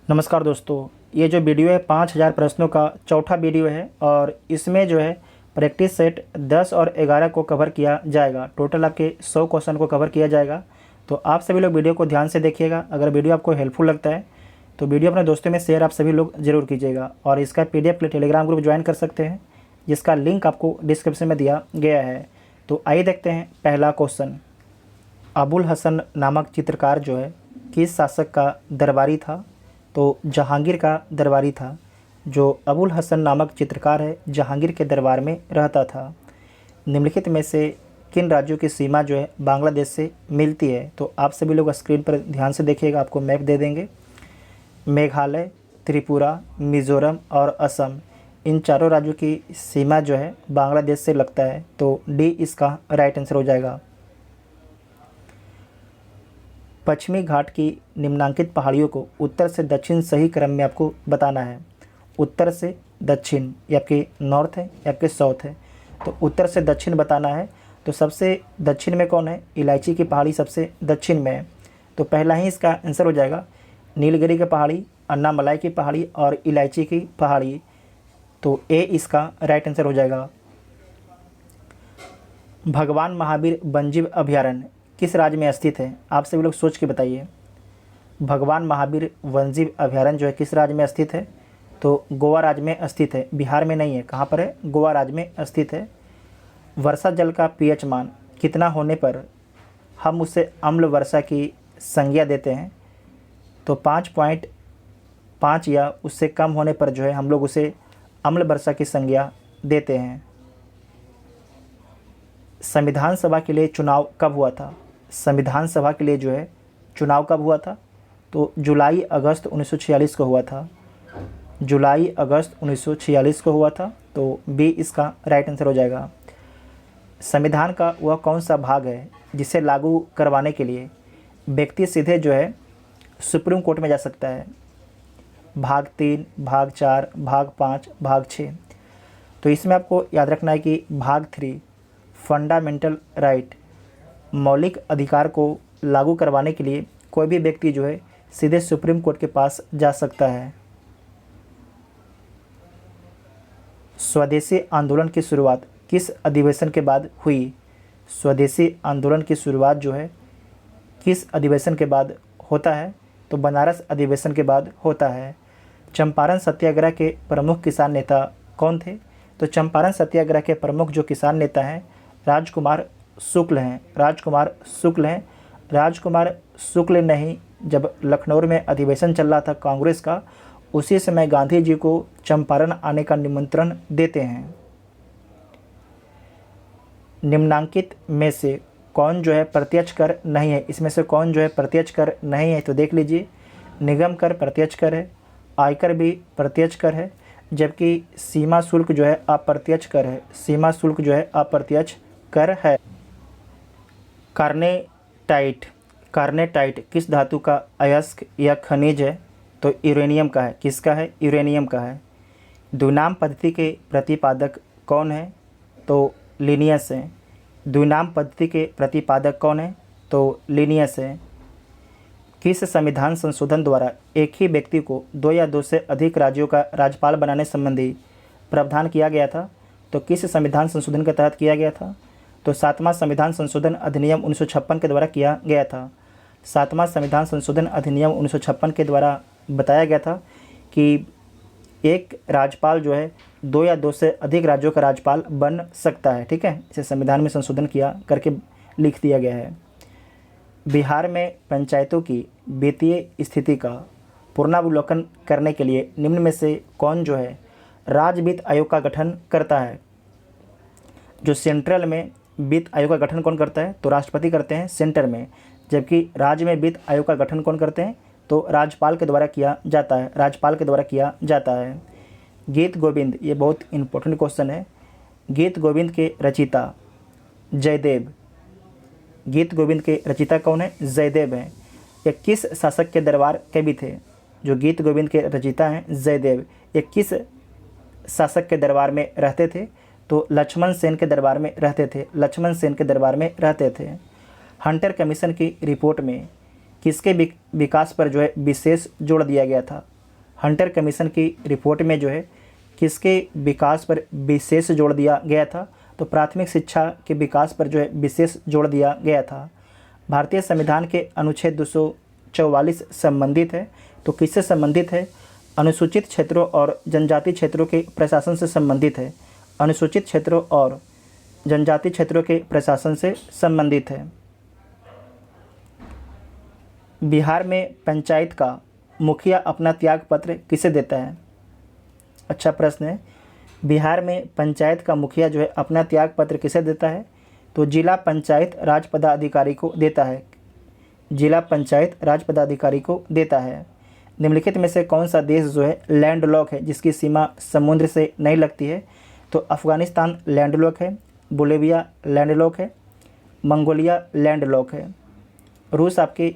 नमस्कार दोस्तों, ये जो वीडियो है 5000 प्रश्नों का चौथा वीडियो है और इसमें जो है प्रैक्टिस सेट 10 और 11 को कवर किया जाएगा। टोटल आपके 100 क्वेश्चन को कवर किया जाएगा। तो आप सभी लोग वीडियो को ध्यान से देखिएगा। अगर वीडियो आपको हेल्पफुल लगता है तो वीडियो अपने दोस्तों में शेयर आप सभी लोग ज़रूर कीजिएगा और इसका PDF के लिए टेलीग्राम ग्रुप ज्वाइन कर सकते हैं, जिसका लिंक आपको डिस्क्रिप्शन में दिया गया है। तो आइए देखते हैं पहला क्वेश्चन। अबुल हसन नामक चित्रकार जो है किस शासक का दरबारी था? तो जहांगीर का दरबारी था। जो अबुल हसन नामक चित्रकार है जहांगीर के दरबार में रहता था। निम्नलिखित में से किन राज्यों की सीमा जो है बांग्लादेश से मिलती है? तो आप सभी लोग स्क्रीन पर ध्यान से देखिएगा, आपको मैप दे देंगे। मेघालय, त्रिपुरा, मिज़ोरम और असम, इन चारों राज्यों की सीमा जो है बांग्लादेश से लगता है। तो डी इसका राइट आंसर हो जाएगा। पश्चिमी घाट की निम्नांकित पहाड़ियों को उत्तर से दक्षिण सही क्रम में आपको बताना है। उत्तर से दक्षिण, ये आपके नॉर्थ है या आपके साउथ है? तो उत्तर से दक्षिण बताना है। तो सबसे दक्षिण में कौन है? इलायची की पहाड़ी सबसे दक्षिण में है। तो पहला ही इसका आंसर हो जाएगा नीलगिरी की पहाड़ी, अन्नामलाई की पहाड़ी और इलायची की पहाड़ी। तो ए इसका राइट आंसर हो जाएगा। भगवान महावीर वन्यजीव अभयारण्य किस राज्य में स्थित है? आप सभी लोग सोच के बताइए। भगवान महावीर वन्यजीव अभयारण्य जो है किस राज्य में स्थित है? तो गोवा राज्य में स्थित है, बिहार में नहीं है। कहाँ पर है? गोवा राज्य में स्थित है। वर्षा जल का pH मान कितना होने पर हम उसे अम्ल वर्षा की संज्ञा देते हैं? तो 5.5 या उससे कम होने पर जो है हम लोग उसे अम्ल वर्षा की संज्ञा देते हैं। संविधान सभा के लिए चुनाव कब हुआ था? संविधान सभा के लिए जो है चुनाव कब हुआ था? तो जुलाई अगस्त 1946 को हुआ था। जुलाई अगस्त 1946 को हुआ था। तो बी इसका राइट आंसर हो जाएगा। संविधान का वह कौन सा भाग है जिसे लागू करवाने के लिए व्यक्ति सीधे जो है सुप्रीम कोर्ट में जा सकता है? भाग 3, भाग 4, भाग 5, भाग 6। तो इसमें आपको याद रखना है कि भाग 3 फंडामेंटल राइट, मौलिक अधिकार को लागू करवाने के लिए कोई भी व्यक्ति जो है सीधे सुप्रीम कोर्ट के पास जा सकता है। स्वदेशी आंदोलन की शुरुआत किस अधिवेशन के बाद हुई? स्वदेशी आंदोलन की शुरुआत जो है किस अधिवेशन के बाद होता है? तो बनारस अधिवेशन के बाद होता है। चंपारण सत्याग्रह के प्रमुख किसान नेता कौन थे? तो चंपारण सत्याग्रह के प्रमुख जो किसान नेता हैं राजकुमार शुक्ल हैं। राजकुमार शुक्ल हैं। राजकुमार शुक्ल ने ही जब लखनऊ में अधिवेशन चल रहा था कांग्रेस का, उसी समय गांधी जी को चंपारण आने का निमंत्रण देते हैं। निम्नांकित में से कौन जो है प्रत्यक्ष कर नहीं है? इसमें से कौन जो है प्रत्यक्ष कर नहीं है? तो देख लीजिए, निगम कर प्रत्यक्ष कर है, आयकर भी प्रत्यक्ष कर है, जबकि सीमा शुल्क जो है अप्रत्यक्ष कर है। सीमा शुल्क जो है अप्रत्यक्ष कर है। कार्नेटाइट, कार्नेटाइट किस धातु का अयस्क या खनिज है? तो यूरेनियम का है। किसका है? यूरेनियम का है। द्विनाम पद्धति के प्रतिपादक कौन है? तो लिनियस है। द्विनाम पद्धति के प्रतिपादक कौन है? तो लिनियस है। किस संविधान संशोधन द्वारा एक ही व्यक्ति को 2 या 2 से अधिक राज्यों का राज्यपाल बनाने संबंधी प्रावधान किया गया था? तो किस संविधान संशोधन के तहत किया गया था? तो 7वां संविधान संशोधन अधिनियम 1956 के द्वारा किया गया था। 7वां संविधान संशोधन अधिनियम 1956 के द्वारा बताया गया था कि एक राज्यपाल जो है 2 या 2 से अधिक राज्यों का राज्यपाल बन सकता है। ठीक है, इसे संविधान में संशोधन किया करके लिख दिया गया है। बिहार में पंचायतों की वित्तीय स्थिति का पुनरावलोकन करने के लिए निम्न में से कौन जो है राज्य वित्त आयोग का गठन करता है? जो सेंट्रल में वित्त आयोग का गठन कौन करता है? तो राष्ट्रपति करते हैं सेंटर में, जबकि राज्य में वित्त आयोग का गठन कौन करते हैं? तो राज्यपाल के द्वारा किया जाता है। राज्यपाल के द्वारा किया जाता है। गीत गोविंद, ये बहुत इंपॉर्टेंट क्वेश्चन है। गीत गोविंद के रचयिता जयदेव, गीत गोविंद के रचयिता कौन है? जयदेव हैं। ये किस शासक के दरबार के भी थे? जो गीत गोविंद के रचयिता हैं जयदेव, ये किस शासक के दरबार में रहते थे? तो लक्ष्मण सेन के दरबार में रहते थे। लक्ष्मण सेन के दरबार में रहते थे। हंटर कमीशन की रिपोर्ट में किसके विकास पर जो है विशेष जोर दिया गया था? हंटर कमीशन की रिपोर्ट में जो है किसके विकास पर विशेष जोर दिया गया था? तो प्राथमिक शिक्षा के विकास पर जो है विशेष जोर दिया गया था। भारतीय संविधान के अनुच्छेद 244 संबंधित है, तो किससे संबंधित है? अनुसूचित क्षेत्रों और जनजाति क्षेत्रों के प्रशासन से संबंधित है। अनुसूचित क्षेत्रों और जनजाति क्षेत्रों के प्रशासन से संबंधित है। बिहार में पंचायत का मुखिया अपना त्याग पत्र किसे देता है? अच्छा प्रश्न है। बिहार में पंचायत का मुखिया जो है अपना त्याग पत्र किसे देता है? तो जिला पंचायत राज पदाधिकारी को देता है। जिला पंचायत राज पदाधिकारी को देता है। निम्नलिखित में से कौन सा देश जो है लैंडलॉक है, जिसकी सीमा समुद्र से नहीं लगती है? तो अफ़गानिस्तान लैंडलॉक है, बोलिविया लैंडलॉक है, मंगोलिया लैंडलॉक है। रूस आपके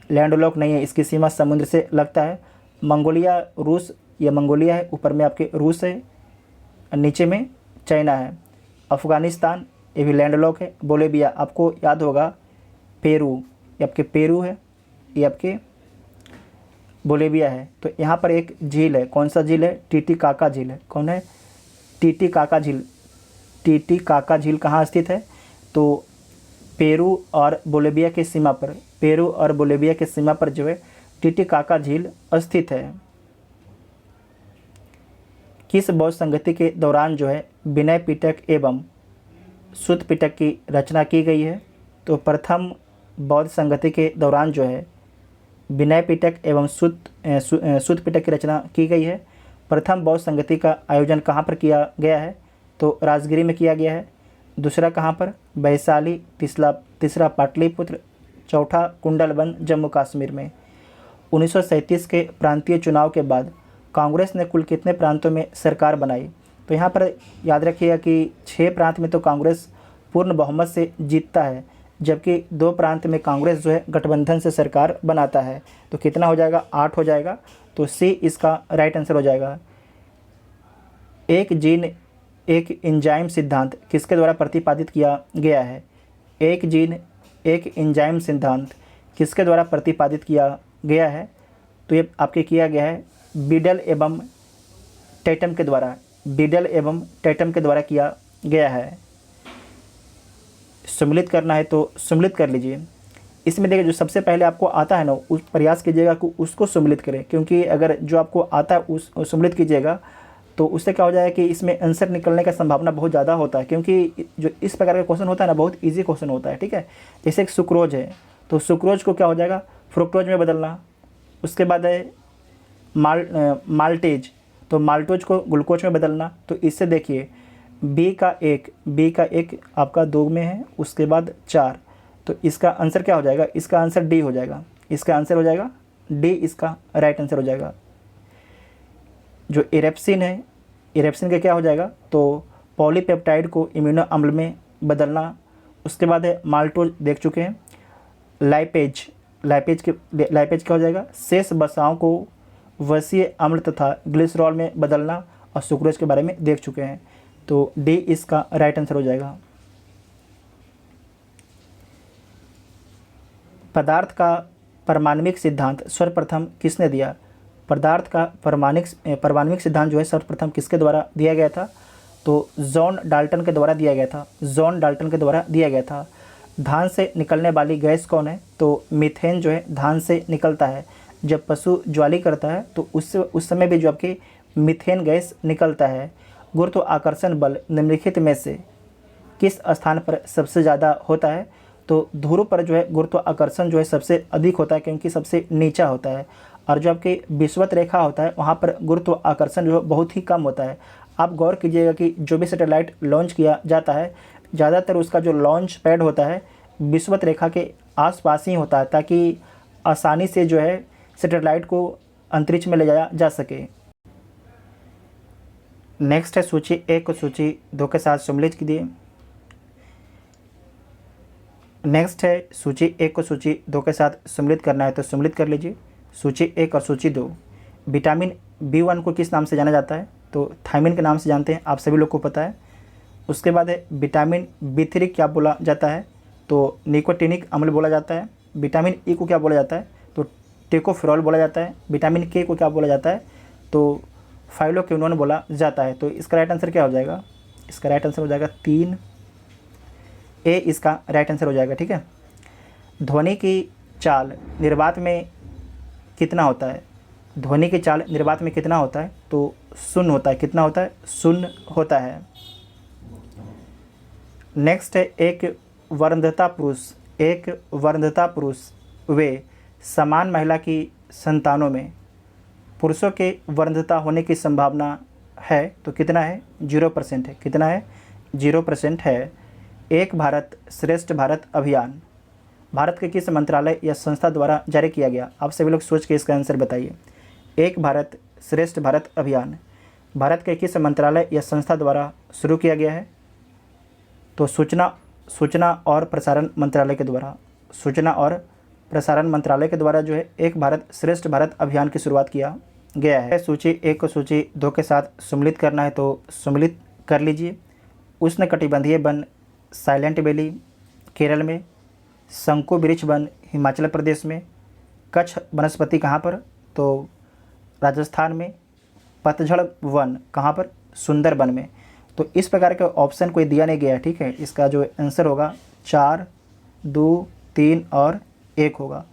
लैंडलॉक नहीं है, इसकी सीमा समुद्र से लगता है। मंगोलिया रूस या मंगोलिया है, ऊपर में आपके रूस है, नीचे में चाइना है। अफ़गानिस्तान ये भी लैंडलॉक है। बोलिविया आपको याद होगा पेरू, ये आपके पेरू है, ये आपके बोलिविया है। तो यहाँ पर एक झील है, कौन सा झील है? टीटीकाका झील है। कौन है? टीटीकाका झील। टीटीकाका झील कहाँ स्थित है? तो पेरू और बोलिविया की सीमा पर, पेरू और बोलिविया की सीमा पर जो है टीटीकाका झील स्थित है। किस बौद्ध संगति के दौरान जो है विनय पिटक एवं सुत्त पिटक की रचना की गई है? तो प्रथम बौद्ध संगति के दौरान जो है विनय पिटक एवं सुत्त पिटक की रचना की गई है। प्रथम बौद्ध संगति का आयोजन कहाँ पर किया गया है? तो राजगिरी में किया गया है। दूसरा कहाँ पर? वैशाली। तीसरा पाटलिपुत्र। चौथा कुंडलबंद जम्मू कश्मीर में। 1937 के प्रांतीय चुनाव के बाद कांग्रेस ने कुल कितने प्रांतों में सरकार बनाई? तो यहाँ पर याद रखिएगा कि 6 प्रांत में तो कांग्रेस पूर्ण बहुमत से जीतता है, जबकि 2 प्रांत में कांग्रेस जो है गठबंधन से सरकार बनाता है। तो कितना हो जाएगा? 8 हो जाएगा। तो सी इसका राइट आंसर हो जाएगा। एक जीन एक एंजाइम सिद्धांत किसके द्वारा प्रतिपादित किया गया है? एक जीन एक एंजाइम सिद्धांत किसके द्वारा प्रतिपादित किया गया है? तो ये आपके किया गया है बीडल एवं टैटम के द्वारा। बीडल एवं टैटम के द्वारा किया गया है। सम्मिलित करना है तो सम्मिलित कर लीजिए। इसमें देखिए जो सबसे पहले आपको आता है ना, उस प्रयास कीजिएगा कि उसको सम्मिलित करें, क्योंकि अगर जो आपको आता है उस सम्मिलित कीजिएगा तो उससे क्या हो जाएगा कि इसमें आंसर निकलने का संभावना बहुत ज़्यादा होता है, क्योंकि जो इस प्रकार का क्वेश्चन होता है ना बहुत इजी क्वेश्चन होता है। ठीक है, जैसे एक सुक्रोज है तो सुक्रोज को क्या हो जाएगा? फ्रुक्टोज में बदलना। उसके बाद है माल्टेज, तो माल्टोज को ग्लूकोज में बदलना। तो इससे देखिए बी का एक आपका 2 में है, उसके बाद 4। तो इसका आंसर क्या हो जाएगा? इसका आंसर डी हो जाएगा। इसका आंसर हो जाएगा डी, इसका राइट आंसर हो जाएगा। जो इरेप्सिन है, इरेप्सिन का क्या हो जाएगा? तो पॉलीपेप्टाइड को इम्यूनो अम्ल में बदलना। उसके बाद है माल्टोज, देख चुके हैं। लाइपेज क्या हो जाएगा? शेष वसाओं को वसीय अम्ल तथा ग्लिसरॉल में बदलना। और सुक्रोज के बारे में देख चुके हैं। तो डी इसका राइट आंसर हो जाएगा। पदार्थ का परमाणविक सिद्धांत सर्वप्रथम किसने दिया? पदार्थ का परमाणविक सिद्धांत जो है सर्वप्रथम किसके द्वारा दिया गया था? तो जॉन डाल्टन के द्वारा दिया गया था। जॉन डाल्टन के द्वारा दिया गया था। धान से निकलने वाली गैस कौन है? तो मीथेन जो है धान से निकलता है। जब पशु ज्वाली करता है तो उस समय भी जो आपके मीथेन गैस निकलता है। गुरुत्व आकर्षण बल निम्नलिखित में से किस स्थान पर सबसे ज़्यादा होता है? तो ध्रुव पर जो है गुरुत्व आकर्षण जो है सबसे अधिक होता है, क्योंकि सबसे नीचा होता है। और जो आपके विषुवत रेखा होता है वहाँ पर गुरुत्व आकर्षण जो है बहुत ही कम होता है। आप गौर कीजिएगा कि जो भी सैटेलाइट लॉन्च किया जाता है ज़्यादातर उसका जो लॉन्च पैड होता है विषुवत रेखा के आसपास ही होता है, ताकि आसानी से जो है सैटेलाइट को अंतरिक्ष में ले जाया जा सके। नेक्स्ट है सूची 1 को सूची 2 के साथ सम्मिलित कीजिए। नेक्स्ट है सूची 1 को सूची 2 के साथ सम्मिलित करना है तो सम्मिलित कर लीजिए। सूची 1 और सूची 2। विटामिन B1 को किस नाम से जाना जाता है? तो थायमिन के नाम से जानते हैं, आप सभी लोग को पता है। उसके बाद है विटामिन B3 क्या बोला जाता है? तो निकोटिनिक अम्ल बोला जाता है। विटामिन E को क्या बोला जाता है? तो टेकोफेरॉल बोला जाता है। विटामिन K को क्या बोला जाता है? तो फाइलोक्विनोन बोला जाता है। तो इसका राइट आंसर क्या हो जाएगा? इसका राइट आंसर हो जाएगा 3A इसका राइट आंसर हो जाएगा। ठीक है। ध्वनि की चाल निर्वात में कितना होता है? ध्वनि की चाल निर्वात में कितना होता है? तो शून्य होता है। कितना होता है? शून्य होता है। नेक्स्ट है एक वर्णदता पुरुष वे समान महिला की संतानों में पुरुषों के वर्णदता होने की संभावना है तो कितना है? 0% है। कितना है? 0% है। एक भारत श्रेष्ठ भारत अभियान भारत के किस मंत्रालय या संस्था द्वारा जारी किया गया? आप सभी लोग सोच के इसका आंसर बताइए। एक भारत श्रेष्ठ भारत अभियान भारत के किस मंत्रालय या संस्था द्वारा शुरू किया गया है? तो सूचना और प्रसारण मंत्रालय के द्वारा। सूचना और प्रसारण मंत्रालय के द्वारा जो है एक भारत श्रेष्ठ भारत अभियान की शुरुआत किया गया है। सूची 1 को सूची 2 के साथ सम्मिलित करना है तो सम्मिलित कर लीजिए। उष्णकटिबंधीय वन साइलेंट वैली केरल में, शंकु वृक्ष वन हिमाचल प्रदेश में, कच्छ वनस्पति कहाँ पर? तो राजस्थान में, पतझड़ वन कहाँ पर? सुंदरबन में। तो इस प्रकार के ऑप्शन कोई दिया नहीं गया है। ठीक है। इसका जो आंसर होगा 4, 2, 3 और 1 होगा।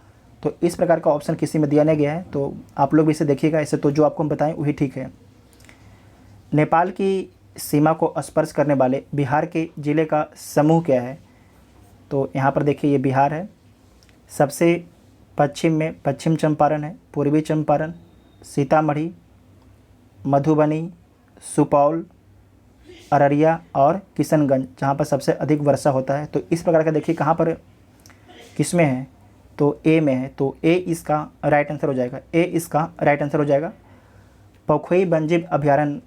तो इस प्रकार का ऑप्शन किसी में दिया नहीं गया है, तो आप लोग भी इसे देखिएगा। इसे तो जो आपको हम बताएं वही ठीक है। नेपाल की सीमा को स्पर्श करने वाले बिहार के ज़िले का समूह क्या है? तो यहाँ पर देखिए ये बिहार है। सबसे पश्चिम में पश्चिम चंपारण है, पूर्वी चंपारण, सीतामढ़ी, मधुबनी, सुपौल, अररिया और किशनगंज, जहाँ पर सबसे अधिक वर्षा होता है। तो इस प्रकार का देखिए कहाँ पर किस में है? तो ए में है। तो ए इसका राइट आंसर हो जाएगा। ए इसका राइट आंसर हो जाएगा। पखोई वन्यजीव अभयारण्य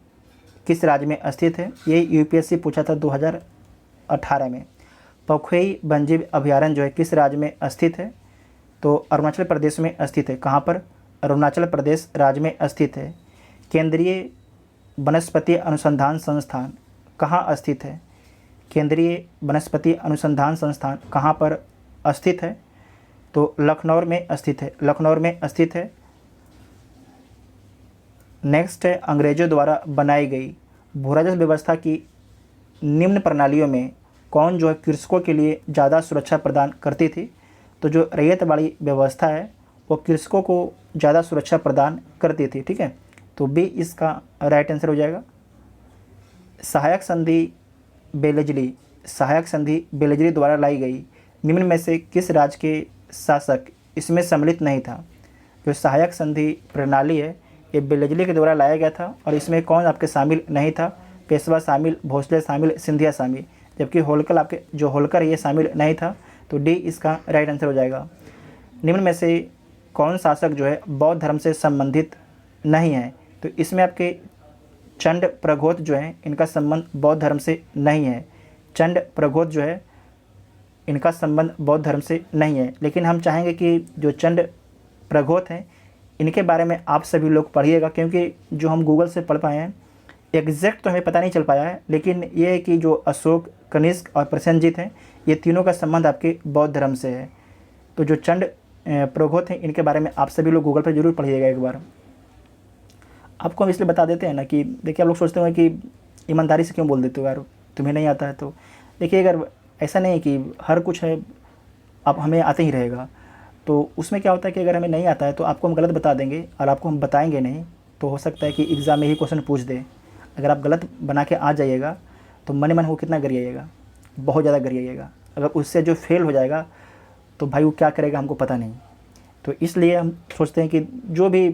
किस राज्य में स्थित है? ये यूपीएससी पूछा था 2018 में। पखोई वन्यजीव अभयारण्य जो है किस राज्य में स्थित है? तो अरुणाचल प्रदेश में स्थित है। कहाँ पर? अरुणाचल प्रदेश राज्य में स्थित है। केंद्रीय वनस्पति अनुसंधान संस्थान कहाँ स्थित है? केंद्रीय वनस्पति अनुसंधान संस्थान कहाँ पर स्थित है? तो लखनऊ में स्थित है। लखनऊ में स्थित है। नेक्स्ट है अंग्रेजों द्वारा बनाई गई भूराजस्व व्यवस्था की निम्न प्रणालियों में कौन जो है कृषकों के लिए ज़्यादा सुरक्षा प्रदान करती थी? तो जो रैयत वाली व्यवस्था है वो कृषकों को ज़्यादा सुरक्षा प्रदान करती थी। ठीक है। तो बी इसका राइट आंसर हो जाएगा। सहायक संधि बेलेजली द्वारा लाई गई निम्न में से किस राज्य के शासक इसमें सम्मिलित नहीं था? जो सहायक संधि प्रणाली है ये बेलेजली के द्वारा लाया गया था और इसमें कौन आपके शामिल नहीं था? पेशवा शामिल, भोसले शामिल, सिंधिया शामिल, जबकि होलकर आपके जो होलकर ये शामिल नहीं था। तो डी इसका राइट आंसर हो जाएगा। निम्न में से कौन शासक जो है बौद्ध धर्म से संबंधित नहीं है? तो इसमें आपके चंड प्रघोत जो है इनका संबंध बौद्ध धर्म से नहीं है। चंड प्रघोत जो है इनका संबंध बौद्ध धर्म से नहीं है। लेकिन हम चाहेंगे कि जो चंड प्रघोत हैं इनके बारे में आप सभी लोग पढ़िएगा, क्योंकि जो हम गूगल से पढ़ पाए हैं एग्जैक्ट तो हमें पता नहीं चल पाया है, लेकिन ये है कि जो अशोक, कनिष्क और प्रसेनजीत हैं ये तीनों का संबंध आपके बौद्ध धर्म से है। तो जो चंड प्रघोत हैं इनके बारे में आप सभी लोग गूगल पर जरूर पढ़िएगा एक बार। आपको हम इसलिए बता देते हैं ना कि देखिए आप लोग सोचते हैं कि ईमानदारी से क्यों बोल देते हो यार, तुम्हें नहीं आता है। तो देखिए अगर ऐसा नहीं है कि हर कुछ है आप हमें आते ही रहेगा, तो उसमें क्या होता है कि अगर हमें नहीं आता है तो आपको हम गलत बता देंगे और आपको हम बताएंगे नहीं, तो हो सकता है कि एग्ज़ाम में ही क्वेश्चन पूछ दे। अगर आप गलत बना के आ जाइएगा तो मन मन वो कितना गरिएगा, बहुत ज़्यादा गरिएगा। अगर उससे जो फेल हो जाएगा तो भाई वो क्या करेगा हमको पता नहीं। तो इसलिए हम सोचते हैं कि जो भी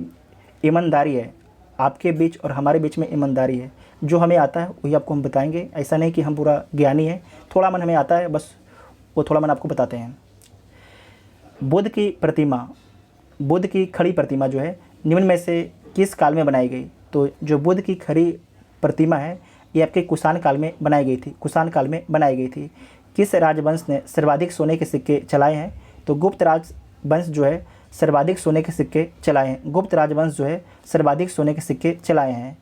ईमानदारी है आपके बीच और हमारे बीच में ईमानदारी है, जो हमें आता है वही आपको हम बताएंगे। ऐसा नहीं कि हम पूरा ज्ञानी है, थोड़ा मन हमें आता है बस वो थोड़ा मन आपको बताते हैं। बुद्ध की खड़ी प्रतिमा जो है निम्न में से किस काल में बनाई गई? तो जो बुद्ध की खड़ी प्रतिमा है ये आपके कुषाण काल में बनाई गई थी। कुषाण काल में बनाई गई थी। किस राजवंश ने सर्वाधिक सोने के सिक्के चलाए हैं? तो गुप्त राजवंश जो है सर्वाधिक सोने के सिक्के चलाए हैं। गुप्त राजवंश जो है सर्वाधिक सोने के सिक्के चलाए हैं।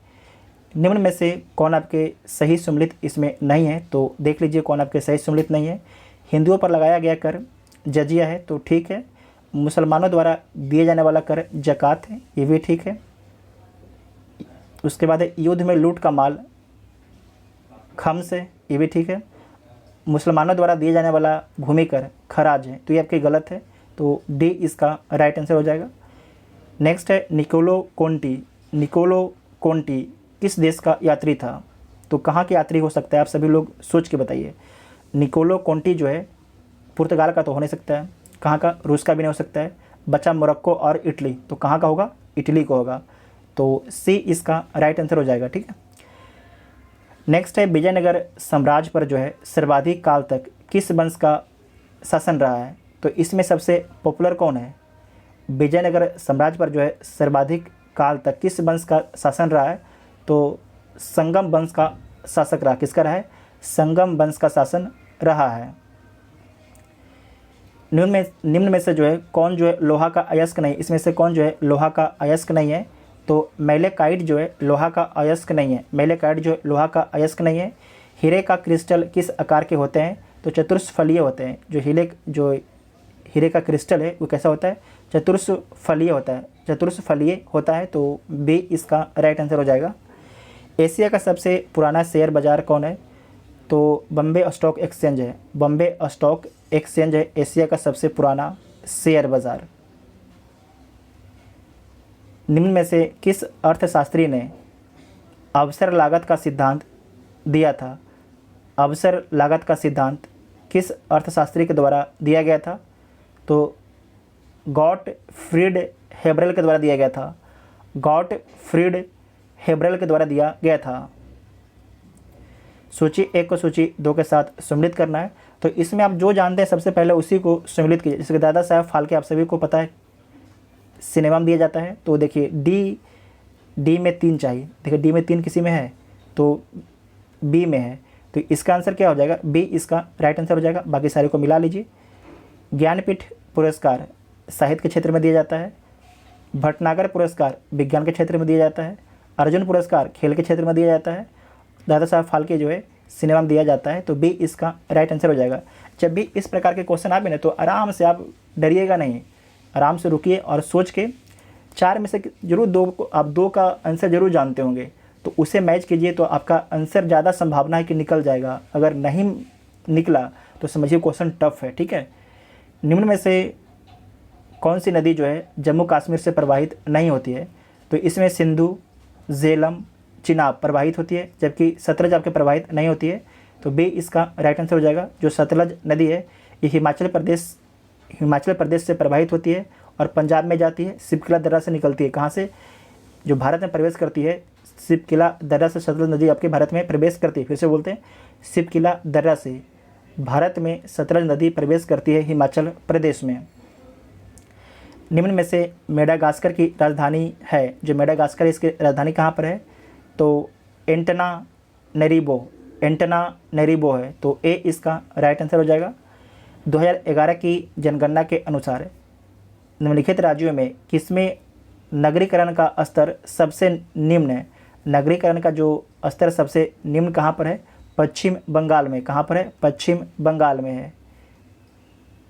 निम्न में से कौन आपके सही सम्मिलित इसमें नहीं है? तो देख लीजिए कौन आपके सही सम्मिलित नहीं है। हिंदुओं पर लगाया गया कर जजिया है, तो ठीक है। मुसलमानों द्वारा दिए जाने वाला कर ज़कात है, ये भी ठीक है। उसके बाद है युद्ध में लूट का माल, खम्स है, ये भी ठीक है। मुसलमानों द्वारा दिए जाने वाला भूमि कर, खराज है, तो ये आपके गलत है, तो डी इसका राइट आंसर हो जाएगा। नेक्स्ट है निकोलो कोंटी। निकोलो कोंटी किस देश का यात्री था? तो कहाँ के यात्री हो सकता है, आप सभी लोग सोच के बताइए। निकोलो कोंटी जो है पुर्तगाल का तो हो नहीं सकता है, कहाँ का? रूस का भी नहीं हो सकता है। बचा मोरक्को और इटली, तो कहाँ का होगा? इटली को होगा, तो सी इसका राइट आंसर हो जाएगा, ठीक है। नेक्स्ट है विजयनगर साम्राज्य पर जो है सर्वाधिक काल तक किस वंश का शासन रहा है? तो इसमें सबसे पॉपुलर कौन है? विजयनगर साम्राज्य पर जो है सर्वाधिक काल तक किस वंश का शासन रहा है? तो संगम वंश का शासक रहा। किसका रहा है? संगम वंश का शासन रहा है। निम्न में से जो है कौन जो है लोहा का अयस्क नहीं? इसमें से कौन जो है लोहा का अयस्क नहीं है? तो मैलेकाइट जो है लोहा का अयस्क नहीं है। मैलेकाइट जो है लोहा का अयस्क नहीं है। हीरे का क्रिस्टल किस आकार के होते हैं? तो चतुष्फलीय होते हैं। जो हीरे का क्रिस्टल है वो कैसा होता है? चतुष्फलीय होता है। चतुष्फलीय होता है, तो बी इसका राइट आंसर हो जाएगा। एशिया का सबसे पुराना शेयर बाजार कौन है? तो बॉम्बे स्टॉक एक्सचेंज है। बॉम्बे स्टॉक एक्सचेंज है एशिया का सबसे पुराना शेयर बाजार। निम्न में से किस अर्थशास्त्री ने अवसर लागत का सिद्धांत दिया था? अवसर लागत का सिद्धांत किस अर्थशास्त्री के द्वारा दिया गया था? तो गॉटफ्रीड हेबरल के द्वारा दिया गया था। गॉटफ्रीड हेबरल के द्वारा दिया गया था। सूची 1 को सूची 2 के साथ सम्मिलित करना है। तो इसमें आप जो जानते हैं सबसे पहले उसी को सम्मिलित कीजिए। जैसे दादा साहब फाल्के आप सभी को पता है सिनेमा में दिया जाता है, तो देखिए डी में 3 चाहिए। देखिए डी में 3 किसी में है, तो बी में है, तो इसका आंसर क्या हो जाएगा? बी इसका राइट आंसर हो जाएगा। बाकी सारे को मिला लीजिए। ज्ञानपीठ पुरस्कार साहित्य के क्षेत्र में दिया जाता है। भटनागर पुरस्कार विज्ञान के क्षेत्र में दिया जाता है। अर्जुन पुरस्कार खेल के क्षेत्र में दिया जाता है। दादा साहब फाल्के जो है सिनेमा में दिया जाता है, तो बी इसका राइट आंसर हो जाएगा। जब भी इस प्रकार के क्वेश्चन आए ना, तो आराम से आप डरिएगा नहीं, आराम से रुकिए और सोच के 4 में से जरूर 2 को आप 2 का आंसर जरूर जानते होंगे, तो उसे मैच कीजिए, तो आपका आंसर ज़्यादा संभावना है कि निकल जाएगा। अगर नहीं निकला तो समझिए क्वेश्चन टफ है, ठीक है। निम्न में से कौन सी नदी जो है जम्मू कश्मीर से प्रवाहित नहीं होती है? तो इसमें सिंधु, झेलम, चिनाब प्रवाहित होती है, जबकि सतलज आपके प्रवाहित नहीं होती है, तो बी इसका राइट आंसर हो जाएगा। जो सतलज नदी है ये हिमाचल प्रदेश से प्रवाहित होती है और पंजाब में जाती है, सिपकिला दर्रा से निकलती है। कहाँ से? जो भारत में प्रवेश करती है, सिपकिला दर्रा से सतलज नदी आपके भारत में प्रवेश करती है। फिर से बोलते हैं, सिपकिला दर्रा से भारत में सतलज नदी प्रवेश करती है हिमाचल प्रदेश में। निम्न में से मेडागास्कर की राजधानी है, जो मेडागास्कर इसकी राजधानी कहाँ पर है? तो एंटनानेरिवो है, तो ए इसका राइट आंसर हो जाएगा। 2011 की जनगणना के अनुसार निम्नलिखित राज्यों में किसमें नगरीकरण का स्तर सबसे निम्न है? नगरीकरण का जो स्तर सबसे निम्न कहाँ पर है? पश्चिम बंगाल में। कहाँ पर है? पश्चिम बंगाल में है।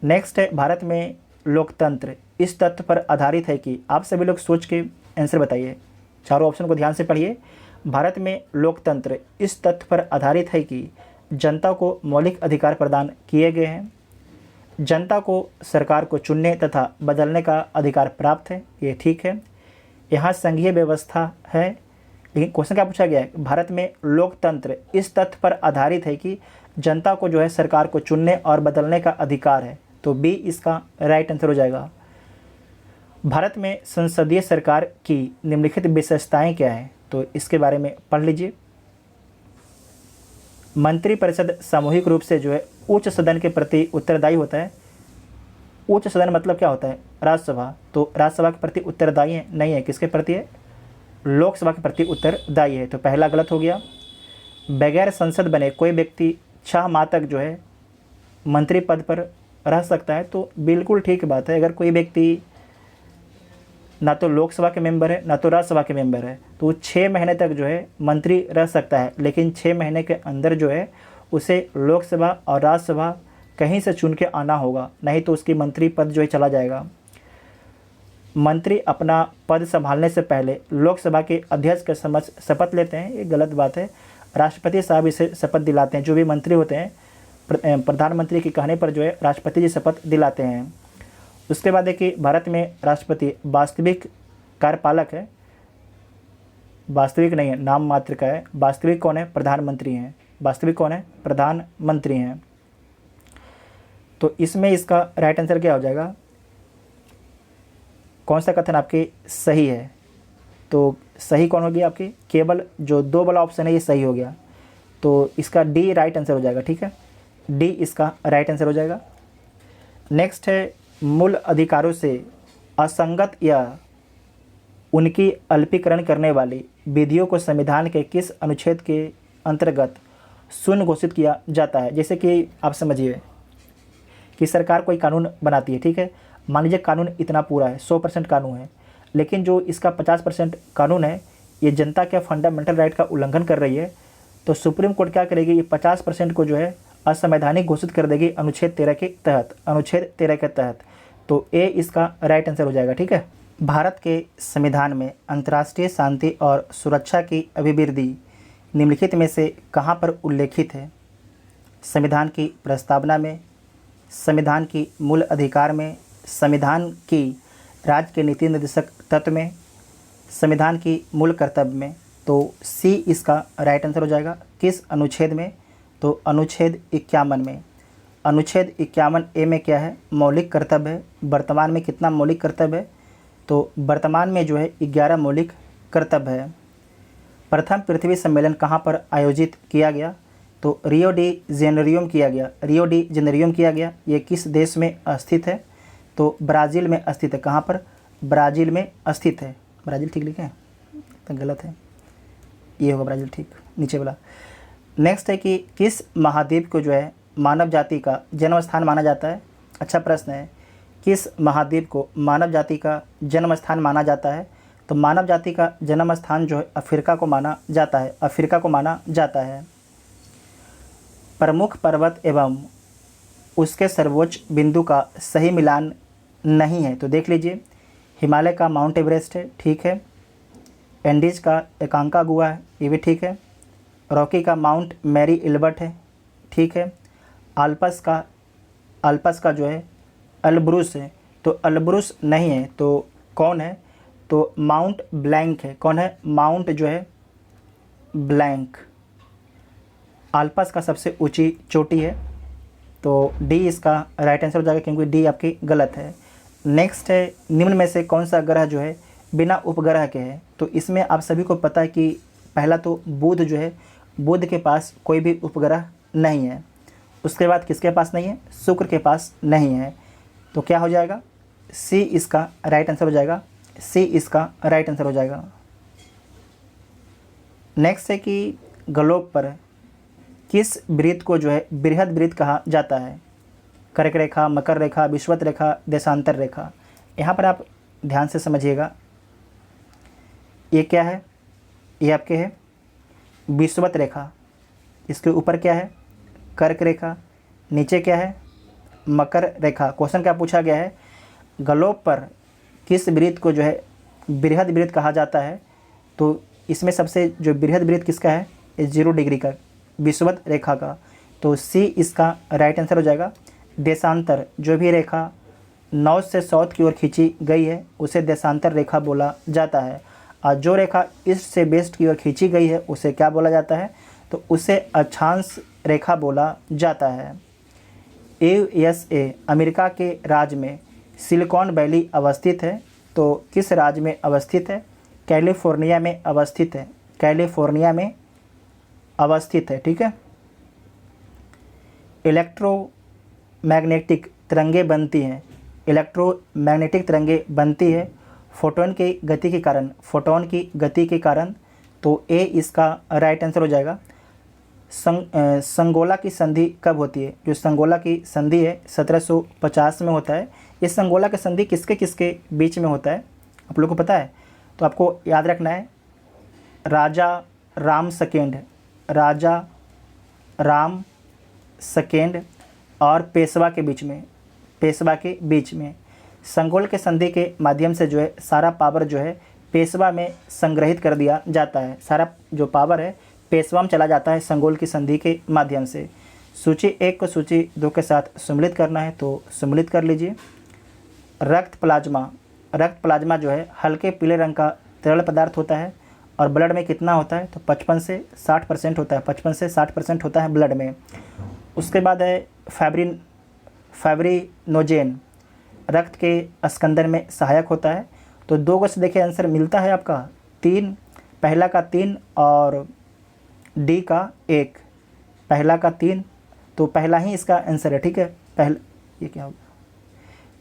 नेक्स्ट है भारत में लोकतंत्र इस तथ्य पर आधारित है कि, आप सभी लोग सोच के आंसर बताइए, चारों ऑप्शन को ध्यान से पढ़िए। भारत में लोकतंत्र इस तथ्य पर आधारित है कि जनता को मौलिक अधिकार प्रदान किए गए हैं, जनता को सरकार को चुनने तथा बदलने का अधिकार प्राप्त है, ये ठीक है। यहाँ संघीय व्यवस्था है, लेकिन क्वेश्चन क्या पूछा गया है? भारत में लोकतंत्र इस तथ्य पर आधारित है कि जनता को जो है सरकार को चुनने और बदलने का अधिकार है, तो बी इसका राइट आंसर हो जाएगा। भारत में संसदीय सरकार की निम्नलिखित विशेषताएं क्या हैं? तो इसके बारे में पढ़ लीजिए। मंत्रिपरिषद सामूहिक रूप से जो है उच्च सदन के प्रति उत्तरदायी होता है। उच्च सदन मतलब क्या होता है? राज्यसभा। तो राज्यसभा के प्रति उत्तरदायी है? नहीं है। किसके प्रति है? लोकसभा के प्रति उत्तरदायी है, तो पहला गलत हो गया। बगैर संसद बने कोई व्यक्ति 6 माह तक जो है मंत्री पद पर रह सकता है, तो बिल्कुल ठीक बात है। अगर कोई व्यक्ति ना तो लोकसभा के मेंबर है ना तो राज्यसभा के मेंबर है, तो वो 6 महीने तक जो है मंत्री रह सकता है, लेकिन 6 महीने के अंदर जो है उसे लोकसभा और राज्यसभा कहीं से चुन के आना होगा, नहीं तो उसकी मंत्री पद जो है चला जाएगा। मंत्री अपना पद संभालने से पहले लोकसभा के अध्यक्ष के समक्ष शपथ लेते हैं, ये गलत बात है। राष्ट्रपति साहब इसे शपथ दिलाते हैं, जो भी मंत्री होते हैं प्रधानमंत्री के कहने पर जो है राष्ट्रपति जी शपथ दिलाते हैं। उसके बाद देखिए भारत में राष्ट्रपति वास्तविक कार्यपालक है, वास्तविक नहीं है, नाम मात्र का है। वास्तविक कौन है? प्रधानमंत्री हैं। वास्तविक कौन है? प्रधानमंत्री हैं। तो इसमें इसका राइट आंसर क्या हो जाएगा? कौन सा कथन आपके सही है? तो सही कौन होगी आपकी? केवल जो 2 वाला ऑप्शन है ये सही हो गया, तो इसका डी राइट आंसर हो जाएगा। ठीक है, डी इसका राइट आंसर हो जाएगा। नेक्स्ट है, मूल अधिकारों से असंगत या उनकी अल्पीकरण करने वाली विधियों को संविधान के किस अनुच्छेद के अंतर्गत शून्य घोषित किया जाता है? जैसे कि आप समझिए कि सरकार कोई कानून बनाती है, ठीक है, मान लीजिए कानून इतना पूरा है, 100% कानून है, लेकिन जो इसका 50% कानून है ये जनता के फंडामेंटल राइट का उल्लंघन कर रही है, तो सुप्रीम कोर्ट क्या करेगी? ये 50% को जो है असंवैधानिक घोषित कर देगी अनुच्छेद 13 के तहत, अनुच्छेद 13 के तहत। तो ए इसका राइट आंसर हो जाएगा। ठीक है, भारत के संविधान में अंतर्राष्ट्रीय शांति और सुरक्षा की अभिवृद्धि निम्नलिखित में से कहाँ पर उल्लेखित है? संविधान की प्रस्तावना में, संविधान की मूल अधिकार में, संविधान की राज्य के नीति निर्देशक तत्व में, संविधान की मूल कर्तव्य में। तो सी इसका राइट आंसर हो जाएगा। किस अनुच्छेद में? तो अनुच्छेद 51 में। अनुच्छेद 51 ए में क्या है? मौलिक कर्तव्य है। वर्तमान में कितना मौलिक कर्तव्य है? तो वर्तमान में जो है 11 मौलिक कर्तव्य है। प्रथम पृथ्वी सम्मेलन कहाँ पर आयोजित किया गया? तो रियो डी जेनेरियो किया गया। रियो डी जेनेरियो किया गया। ये किस देश में स्थित है? तो ब्राज़ील में स्थित है। कहाँ पर? ब्राज़ील में स्थित है। ब्राज़ील ठीक लिखे हैं? तो गलत है, ये होगा ब्राज़ील ठीक, नीचे वाला। नेक्स्ट है कि किस महाद्वीप को जो है मानव जाति का जन्म स्थान माना जाता है? अच्छा प्रश्न है, किस महाद्वीप को मानव जाति का जन्म स्थान माना जाता है? तो मानव जाति का जन्म स्थान जो है अफ्रीका को माना जाता है, अफ्रीका को माना जाता है। प्रमुख पर्वत एवं उसके सर्वोच्च बिंदु का सही मिलान नहीं है, तो देख लीजिए, हिमालय का माउंट एवरेस्ट है, ठीक है, एंडीज का एकांकागुआ है, ये भी ठीक है, रॉकी का माउंट मैरी एल्बर्ट है, ठीक है, अल्पस का जो है अल्ब्रुस है, तो अल्ब्रुस नहीं है, तो कौन है? तो माउंट ब्लैंक है। कौन है? माउंट जो है ब्लैंक। अल्पस का सबसे ऊंची चोटी है, तो डी इसका राइट आंसर हो जाएगा, क्योंकि डी आपकी गलत है। नेक्स्ट है, निम्न में से कौन सा ग्रह जो है बिना उपग्रह के है? तो इसमें आप सभी को पता है कि पहला तो बुध जो है, बुध के पास कोई भी उपग्रह नहीं है। उसके बाद किसके पास नहीं है? शुक्र के पास नहीं है। तो क्या हो जाएगा? सी इसका राइट आंसर हो जाएगा। सी इसका राइट आंसर हो जाएगा। नेक्स्ट है कि ग्लोब पर किस वृत्त को जो है बृहद वृत्त कहा जाता है? कर्क रेखा, मकर रेखा, विषुवत रेखा, देशांतर रेखा। यहाँ पर आप ध्यान से समझिएगा, ये क्या है? ये आपके है विषुवत रेखा। इसके ऊपर क्या है? कर्क रेखा। नीचे क्या है? मकर रेखा। क्वेश्चन क्या पूछा गया है? ग्लोब पर किस वृत्त को जो है बृहद वृत्त कहा जाता है? तो इसमें सबसे जो बृहद वृत्त किसका है? 0 डिग्री का, विषुवत रेखा का। तो सी इसका राइट आंसर हो जाएगा। देशांतर, जो भी रेखा नॉर्थ से साउथ की ओर खींची गई है उसे देशांतर रेखा बोला जाता है, और जो रेखा ईस्ट से वेस्ट की ओर खींची गई है उसे क्या बोला जाता है? तो उसे अक्षांश रेखा बोला जाता है। USA अमेरिका के राज्य में सिलिकॉन वैली अवस्थित है, तो किस राज्य में अवस्थित है? कैलिफोर्निया में अवस्थित है। कैलिफोर्निया में अवस्थित है, ठीक है। इलेक्ट्रोमैग्नेटिक तरंगें बनती हैं, इलेक्ट्रोमैग्नेटिक तरंगें बनती है फोटोन की गति के कारण, फोटोन की गति के कारण। तो ए इसका राइट आंसर हो जाएगा। संगोला की संधि कब होती है? जो संगोला की संधि है 1750 में होता है। इस संगोला की संधि किसके किसके बीच में होता है, आप लोगों को पता है? तो आपको याद रखना है, राजा राम सेकेंड, राजा राम सेकेंड और पेशवा के बीच में, पेशवा के बीच में। संगोल के संधि के माध्यम से जो है सारा पावर जो है पेशवा में संग्रहित कर दिया जाता है। सारा जो पावर है पेशवा में चला जाता है संगोल की संधि के माध्यम से। सूची 1 को सूची 2 के साथ सम्मिलित करना है तो सम्मिलित कर लीजिए। रक्त प्लाज्मा जो है हल्के पीले रंग का तरल पदार्थ होता है और ब्लड में कितना होता है तो 55 से 60% होता है, 55 से 60% होता है ब्लड में। उसके बाद है फाइब्रिनोजेन, रक्त के स्कंदन में सहायक होता है। तो 2 को से देखिए आंसर मिलता है आपका 3, पहला का 3 और डी का 1, पहला का 3 तो पहला ही इसका आंसर है। ठीक है, ये क्या होगा,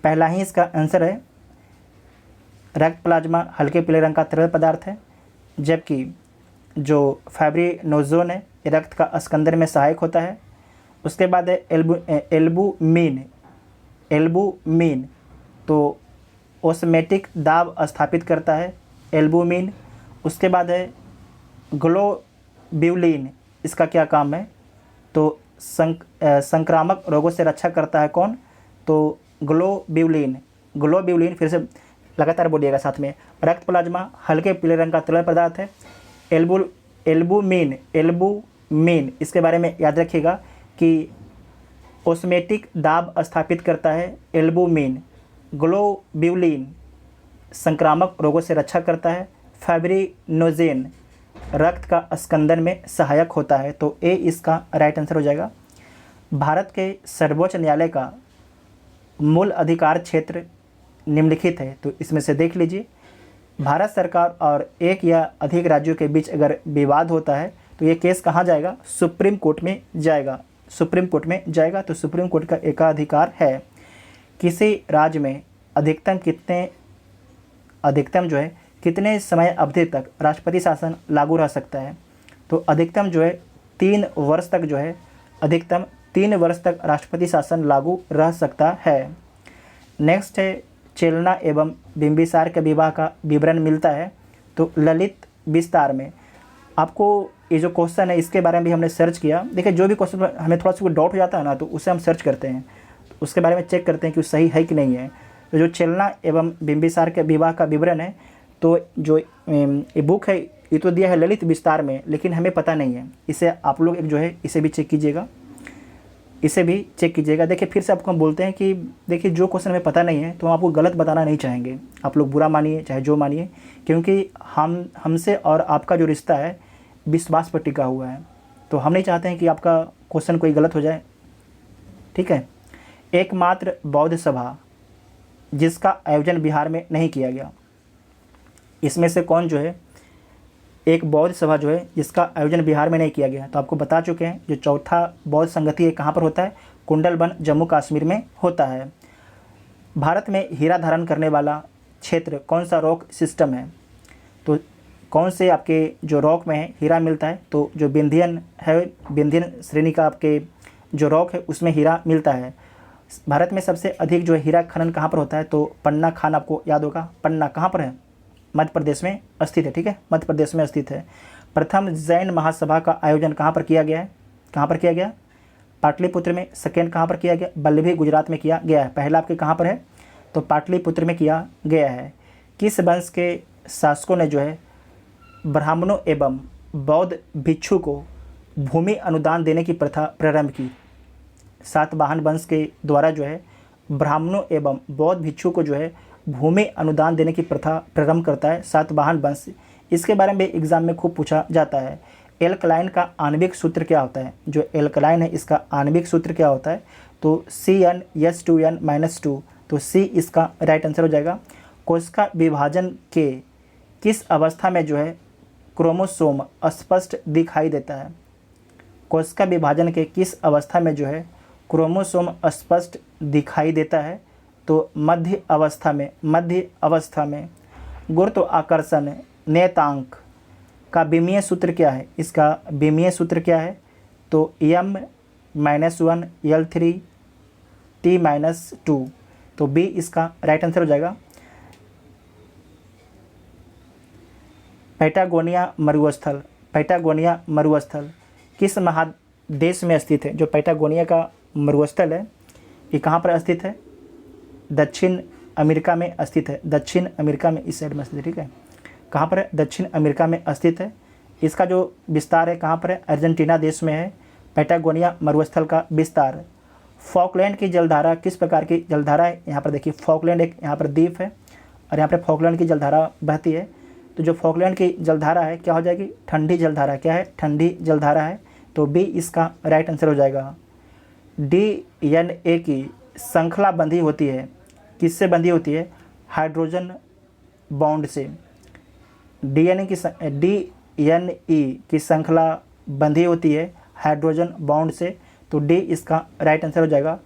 पहला ही इसका आंसर है। रक्त प्लाज्मा हल्के पीले रंग का तरल पदार्थ है, जबकि जो फाइब्रिनोजेन है ये रक्त का स्कंदन में सहायक होता है। उसके बाद है एल्बुमिन तो ओस्मेटिक दाब स्थापित करता है एल्बुमिन। उसके बाद है ग्लोब्यूलिन, इसका क्या काम है तो संक्रामक रोगों से रक्षा करता है कौन तो ग्लोब्यूलिन। फिर से लगातार बोलिएगा साथ में। रक्त प्लाज्मा हल्के पीले रंग का तरल पदार्थ है। एल्बुमिन इसके बारे में याद रखिएगा कि ओस्मेटिक दाब स्थापित करता है एल्बुमिन। ग्लोब्यूलिन संक्रामक रोगों से रक्षा करता है। फाइब्रिनोजेन रक्त का स्कंदन में सहायक होता है। तो ए इसका राइट आंसर हो जाएगा। भारत के सर्वोच्च न्यायालय का मूल अधिकार क्षेत्र निम्नलिखित है तो इसमें से देख लीजिए। भारत सरकार और एक या अधिक राज्यों के बीच अगर विवाद होता है तो ये केस कहाँ जाएगा, सुप्रीम कोर्ट में जाएगा। सुप्रीम कोर्ट में जाएगा तो सुप्रीम कोर्ट का एकाधिकार है। किसी राज्य में अधिकतम जो है कितने समय अवधि तक राष्ट्रपति शासन लागू रह सकता है तो अधिकतम जो है 3 वर्ष तक जो है अधिकतम 3 वर्ष तक राष्ट्रपति शासन लागू रह सकता है। नेक्स्ट है चेलना एवं बिंबिसार के विवाह का विवरण मिलता है तो ललित विस्तार में। आपको ये जो क्वेश्चन है इसके बारे में भी हमने सर्च किया। देखिए जो भी क्वेश्चन हमें थोड़ा सा डाउट हो जाता है ना तो उसे हम सर्च करते हैं, तो उसके बारे में चेक करते हैं कि सही है कि नहीं है। तो जो चेलना एवं बिंबिसार के विवाह का विवरण है तो जो ये बुक है ये तो दिया है ललित विस्तार में, लेकिन हमें पता नहीं है। इसे आप लोग एक जो है इसे भी चेक कीजिएगा, इसे भी चेक कीजिएगा। देखिए फिर से आपको हम बोलते हैं कि देखिए जो क्वेश्चन हमें पता नहीं है तो हम आपको गलत बताना नहीं चाहेंगे। आप लोग बुरा मानिए चाहे जो मानिए, क्योंकि हमसे और आपका जो रिश्ता है विश्वास पर टिका हुआ है। तो हम नहीं चाहते हैं कि आपका क्वेश्चन कोई गलत हो जाए। ठीक है। एकमात्र बौद्ध सभा जिसका आयोजन बिहार में नहीं किया गया, इसमें से कौन जो है एक बौद्ध सभा जो है जिसका आयोजन बिहार में नहीं किया गया। तो आपको बता चुके हैं जो चौथा बौद्ध संगति है कहाँ पर होता है, कुंडलबन जम्मू कश्मीर में होता है। भारत में हीरा धारण करने वाला क्षेत्र कौन सा रॉक सिस्टम है तो कौन से आपके जो रॉक में है हीरा मिलता है तो जो विंध्यन है, विंध्यन श्रेणी का आपके जो रॉक है उसमें हीरा मिलता है। भारत में सबसे अधिक जो है हीरा खनन कहाँ पर होता है तो पन्ना खान, आपको याद होगा पन्ना कहाँ पर है, मध्य प्रदेश में स्थित है। ठीक है, मध्य प्रदेश में स्थित है। प्रथम जैन महासभा का आयोजन कहाँ पर किया गया है, कहाँ पर किया गया, पाटलिपुत्र में। सेकेंड कहाँ पर किया गया, वल्लभी गुजरात में किया गया है। पहला आपके कहाँ पर है तो पाटलिपुत्र में किया गया है। किस वंश के शासकों ने जो है ब्राह्मणों एवं बौद्ध भिक्षु को भूमि अनुदान देने की प्रथा प्रारंभ की। सातवाहन वंश के द्वारा जो है ब्राह्मणों एवं बौद्ध भिक्षु को जो है भूमि अनुदान देने की प्रथा प्रारंभ करता है सातवाहन वंश। इसके बारे में एग्जाम में खूब पूछा जाता है। एल्कलाइन का आणविक सूत्र क्या होता है, जो एल्कलाइन है इसका आणविक सूत्र क्या होता है तो CnH2n-2। तो सी इसका राइट आंसर हो जाएगा। कोशिका विभाजन के किस अवस्था में जो है क्रोमोसोम स्पष्ट दिखाई देता है, कोशिका विभाजन के किस अवस्था में जो है क्रोमोसोम स्पष्ट दिखाई देता है तो मध्य अवस्था में। गुरुत्वाकर्षण नियतांक का विमीय सूत्र क्या है, इसका विमीय सूत्र क्या है तो m-1 L3 T-2। तो बी इसका राइट आंसर हो जाएगा। पैटागोनिया मरुस्थल किस महादेश में स्थित है। जो पैटागोनिया का मरुस्थल है ये कहाँ पर स्थित है, दक्षिण अमेरिका में स्थित है, दक्षिण अमेरिका में इस साइड में स्थित है, ठीक है। कहाँ पर है? दक्षिण अमेरिका में स्थित है। इसका जो विस्तार है कहाँ पर है? अर्जेंटीना देश में है। पैटागोनिया मरुस्थल का विस्तार। फॉकलैंड की जलधारा किस प्रकार की जलधारा है? यहाँ पर देखिए फॉकलैंड एक यहाँ पर द्वीप है और यहाँ पर फॉकलैंड की जलधारा बहती है। तो जो फॉकलैंड की जलधारा है क्या हो जाएगी? ठंडी जलधारा। क्या है? ठंडी जलधारा है। तो बी इसका राइट आंसर हो जाएगा। DNA की श्रृंखला बंधी होती है, किससे बंधी होती है? हाइड्रोजन बॉन्ड से। DNA की श्रृंखला बंधी होती है हाइड्रोजन बॉन्ड से। तो डी इसका राइट आंसर हो जाएगा।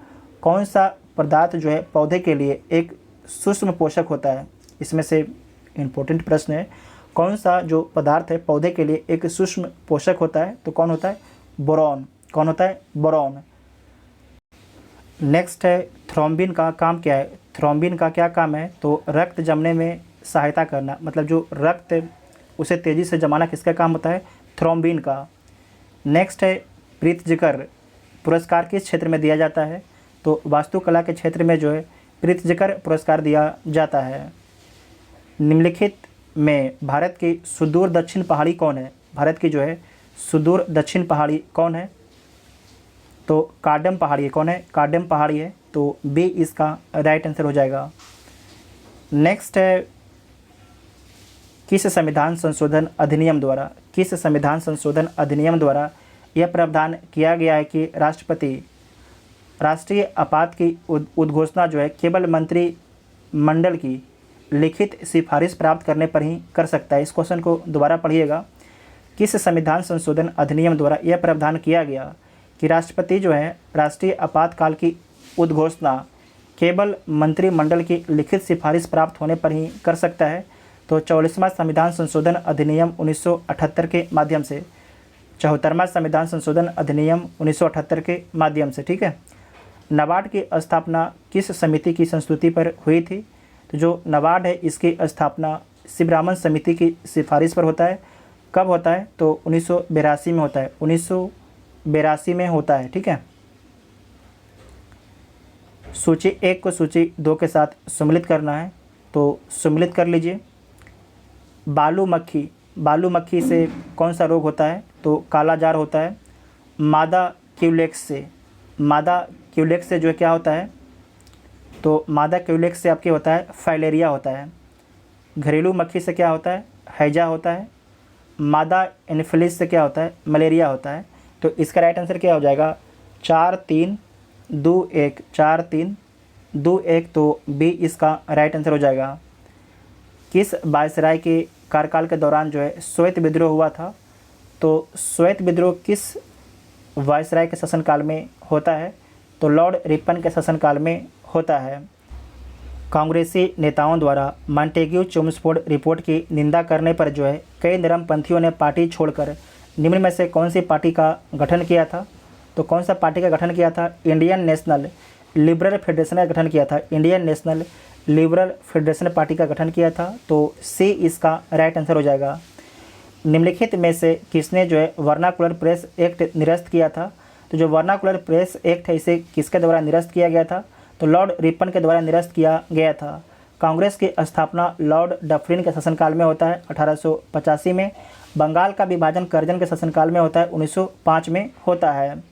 कौन सा पदार्थ जो है पौधे के लिए एक सूक्ष्म पोषक होता है? इसमें से इम्पोर्टेंट प्रश्न है, कौन सा जो पदार्थ है पौधे के लिए एक सूक्ष्म पोषक होता है? तो कौन होता है? बोरॉन। कौन होता है? बोरॉन। नेक्स्ट है थ्रोम्बिन का काम क्या है? थ्रोम्बिन का क्या काम है? तो रक्त जमने में सहायता करना, मतलब जो रक्त है उसे तेज़ी से जमाना किसका काम होता है? थ्रोम्बिन का। नेक्स्ट है प्रीतजिकर पुरस्कार किस क्षेत्र में दिया जाता है? तो वास्तुकला के क्षेत्र में जो है प्रीतजिकर पुरस्कार दिया जाता है। निम्नलिखित में भारत की सुदूर दक्षिण पहाड़ी कौन है? भारत की जो है सुदूर दक्षिण पहाड़ी कौन है? तो कार्डम पहाड़ी है। कौन है? कार्डम पहाड़ी है। तो बी इसका राइट आंसर हो जाएगा। नेक्स्ट है किस संविधान संशोधन अधिनियम द्वारा यह प्रावधान किया गया है कि राष्ट्रपति राष्ट्रीय आपात की उद्घोषणा जो है केवल मंत्रिमंडल की लिखित सिफारिश प्राप्त करने पर ही कर सकता है? इस क्वेश्चन को दोबारा पढ़िएगा। किस संविधान संशोधन अधिनियम द्वारा यह प्रावधान किया गया कि राष्ट्रपति जो है राष्ट्रीय आपातकाल की उद्घोषणा केवल मंत्रिमंडल की लिखित सिफारिश प्राप्त होने पर ही कर सकता है? तो 44वां संविधान संशोधन अधिनियम 1978 के माध्यम से, 74वां संविधान संशोधन अधिनियम 1978 के माध्यम से, ठीक है। नाबार्ड की स्थापना किस समिति की संस्तुति पर हुई थी? तो जो नाबार्ड है इसकी स्थापना शिवरामन समिति की सिफारिश पर होता है। कब होता है? तो 1982 में होता है। 1982 में होता है, ठीक है। सूची 1 को सूची 2 के साथ सम्मिलित करना है, तो सम्मिलित कर लीजिए। बालू मक्खी से कौन सा रोग होता है? तो काला जार होता है। मादा क्यूलेक्स से जो है क्या होता है? तो मादा क्यूलेक्स से आपके होता है फाइलेरिया होता है। घरेलू मक्खी से क्या होता है? हैजा होता है। मादा एनोफिलिस से क्या होता है? मलेरिया होता है। तो इसका राइट आंसर क्या हो जाएगा? 4 3 2 1 4 3 2 1। तो बी इसका राइट आंसर हो जाएगा। किस वायसराय के कार्यकाल के दौरान जो है श्वेत विद्रोह हुआ था? तो श्वेत विद्रोह किस वायसराय के शासनकाल में होता है? तो लॉर्ड रिपन के शासनकाल में होता है। कांग्रेसी नेताओं द्वारा मॉन्टेग्यू चेम्सफोर्ड रिपोर्ट की निंदा करने पर जो है कई नरमपंथियों ने पार्टी छोड़कर निम्न में से कौन सी पार्टी का गठन किया था? तो कौन सा पार्टी का गठन किया था? इंडियन नेशनल लिबरल फेडरेशन का गठन किया था। Indian national liberal federation party का गठन किया था। तो सी इसका राइट आंसर हो जाएगा। निम्नलिखित में से किसने जो है वर्नाकुलर प्रेस एक्ट निरस्त किया था? तो जो वर्नाकुलर प्रेस एक्ट है इसे किसके द्वारा निरस्त किया गया था? तो लॉर्ड रिपन के द्वारा निरस्त किया गया था। कांग्रेस की स्थापना लॉर्ड डफरिन के शासनकाल में होता है 1885 में। बंगाल का विभाजन कर्जन के शासनकाल में होता है 1905 में होता है।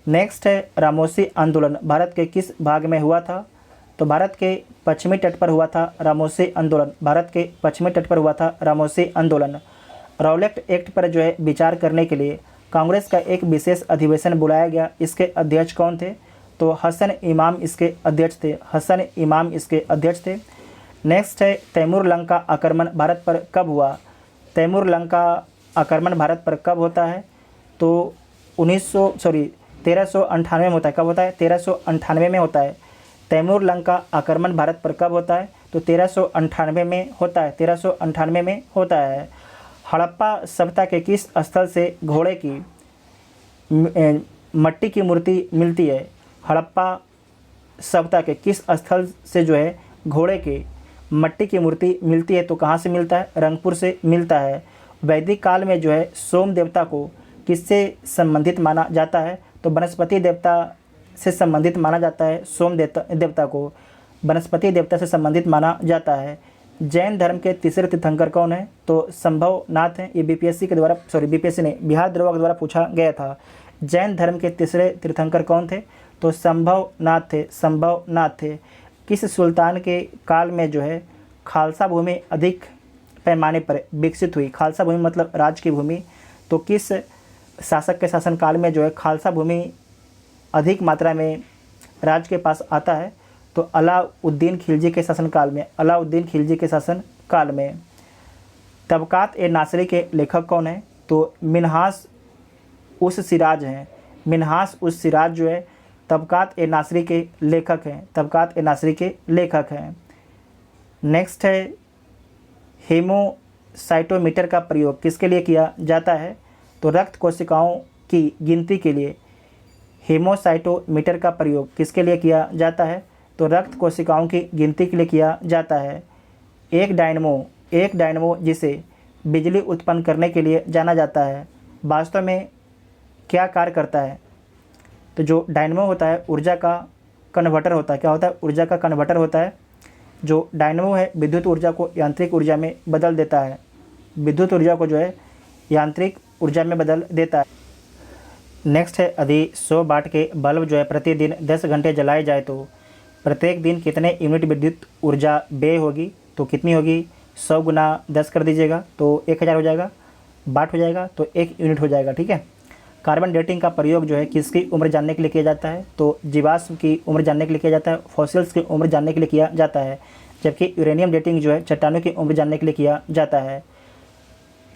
नेक्स्ट है रामोसी आंदोलन भारत के किस भाग में हुआ था? तो भारत के पश्चिमी तट पर हुआ था रामोसी आंदोलन। भारत के पश्चिमी तट पर हुआ था रामोसी आंदोलन। रॉलेट एक्ट पर जो है विचार करने के लिए कांग्रेस का एक विशेष अधिवेशन बुलाया गया। इसके अध्यक्ष कौन थे? तो हसन इमाम इसके अध्यक्ष थे। नेक्स्ट है तैमूर लंका आक्रमण भारत पर कब हुआ? तैमूर लंका आक्रमण भारत पर कब होता है? तो 1398 में होता है। कब होता है? 1398 में होता है। तैमूर लंका आक्रमण भारत पर कब होता है? तो 1398 में होता है। 1398 में होता है। हड़प्पा सभ्यता के किस स्थल से घोड़े की मट्टी की मूर्ति मिलती है? हड़प्पा सभ्यता के किस स्थल से जो है घोड़े के मट्टी की मूर्ति मिलती है? तो कहाँ से मिलता है? रंगपुर से मिलता है। वैदिक काल में जो है सोम देवता को किससे संबंधित माना जाता है? तो वनस्पति देवता से संबंधित माना जाता है सोम देवता को। वनस्पति देवता से संबंधित माना जाता है। जैन धर्म के तीसरे तीर्थंकर कौन है? तो संभवनाथ हैं। ये बीपीएससी के द्वारा, बीपीएससी नहीं, बिहार दरोगा के द्वारा पूछा गया था। जैन धर्म के तीसरे तीर्थंकर कौन थे? तो संभवनाथ थे, संभवनाथ थे। किस सुल्तान के काल में जो है खालसा भूमि अधिक पैमाने पर विकसित हुई? खालसा भूमि मतलब राज की भूमि। तो किस शासक के शासनकाल में जो है खालसा भूमि अधिक मात्रा में राज के पास आता है? तो अलाउद्दीन खिलजी के शासनकाल में, अलाउद्दीन खिलजी के शासनकाल में। तबकात ए नासरी के लेखक कौन है? तो मिन्हास उस सिराज हैं। मिन्हास उस सिराज जो है तबकात ए नासरी के लेखक हैं, तबकात ए नासरी के लेखक हैं। नेक्स्ट है हेमोसाइटोमीटर का प्रयोग किसके लिए किया जाता है? तो रक्त कोशिकाओं की गिनती के लिए हेमोसाइटोमीटर का प्रयोग किसके लिए किया जाता है? तो रक्त कोशिकाओं की गिनती के लिए किया जाता है। एक डायनमो जिसे बिजली उत्पन्न करने के लिए जाना जाता है, वास्तव में क्या कार्य करता है? तो जो डायनमो होता है ऊर्जा का कन्वर्टर होता है। क्या होता है? ऊर्जा का कन्वर्टर होता है। जो डायनमो है विद्युत ऊर्जा को यांत्रिक ऊर्जा में बदल देता है, विद्युत ऊर्जा को जो है यांत्रिक ऊर्जा में बदल देता है। नेक्स्ट है यदि 100 वाट के बल्ब जो है प्रतिदिन 10 घंटे जलाए जाए तो प्रत्येक दिन कितने यूनिट विद्युत ऊर्जा व्यय होगी? तो कितनी होगी? 100 गुना 10 कर दीजिएगा तो 1000 हो जाएगा, वाट हो जाएगा तो 1 यूनिट हो जाएगा। ठीक है। कार्बन डेटिंग का प्रयोग जो है किसकी उम्र जानने के लिए किया जाता है? तो जीवाश्म की उम्र जानने के लिए किया जाता है, फॉसिल्स की उम्र जानने के लिए किया जाता है। जबकि यूरेनियम डेटिंग जो है चट्टानों की उम्र जानने के लिए किया जाता है।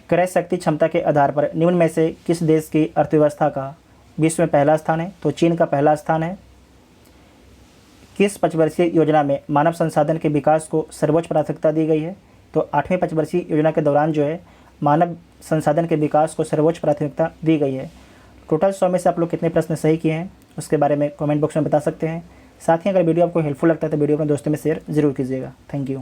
क्रय शक्ति क्षमता के आधार पर निम्न में से किस देश की अर्थव्यवस्था का विश्व में पहला स्थान है? तो चीन का पहला स्थान है। किस पंचवर्षीय योजना में मानव संसाधन के विकास को सर्वोच्च प्राथमिकता दी गई है? तो 8वीं पंचवर्षीय योजना के दौरान जो है मानव संसाधन के विकास को सर्वोच्च प्राथमिकता दी गई है। टोटल 100 में से आप लोग कितने प्रश्न सही किए हैं उसके बारे में कमेंट बॉक्स में बता सकते हैं। साथ ही अगर वीडियो आपको हेल्पफुल लगता है तो वीडियो अपने दोस्तों में शेयर जरूर कीजिएगा। Thank you.